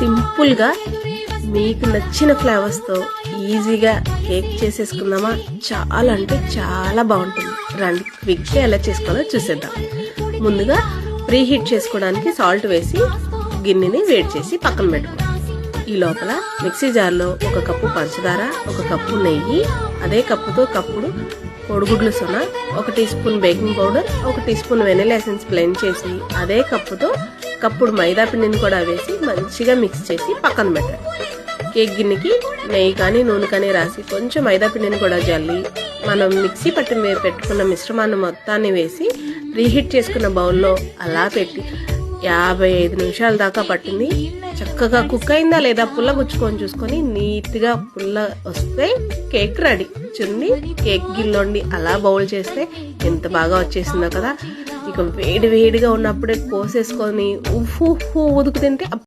సింపుల్గా మీకు నచ్చిన ఫ్లేవర్స్తో ఈజీగా కేక్ చేసేసుకుందామా? చాలా అంటే చాలా బాగుంటుంది. రండి క్విక్గా ఎలా చేసుకోవాలో చూసేద్దాం. ముందుగా ప్రీ హీట్ చేసుకోవడానికి సాల్ట్ వేసి గిన్నెని వేడి చేసి పక్కన పెట్టుకోండి. ఈ లోపల మిక్సీ జార్లో 1 కప్పు పంచదార, 1 కప్పు నెయ్యి, అదే కప్పుతో కప్పుడు కోడిగుడ్లు సొన, 1 teaspoon baking powder, 1 teaspoon vanilla essence blend చేసి అదే కప్పుతో కప్పుడు మైదా పిండిని కూడా వేసి మంచిగా మిక్స్ చేసి పక్కన పెట్టండి. కేక్ గిన్నెకి నెయ్యి కానీ నూనె కానీ రాసి కొంచెం మైదా పిండిని కూడా జల్లి మనం మిక్సీ పట్టి పెట్టుకున్న మిశ్రమాన్ని మొత్తాన్ని వేసి ప్రీహీట్ చేసుకున్న బౌల్లో అలా పెట్టి 55 నిమిషాల దాకా పట్టింది. చక్కగా కుక్ అయిందా లేదా పుల్ల గుచ్చుకొని చూసుకొని నీట్గా పుల్ల వస్తే కేక్ రెడీ. చూడండి, కేక్ గిన్నెలోండి అలా బౌల్ చేస్తే ఎంత బాగా వచ్చేసిందో కదా. ఇక వేడిగా ఉన్నప్పుడే కోసేసుకొని ఉఫు ఉదుకు తింటే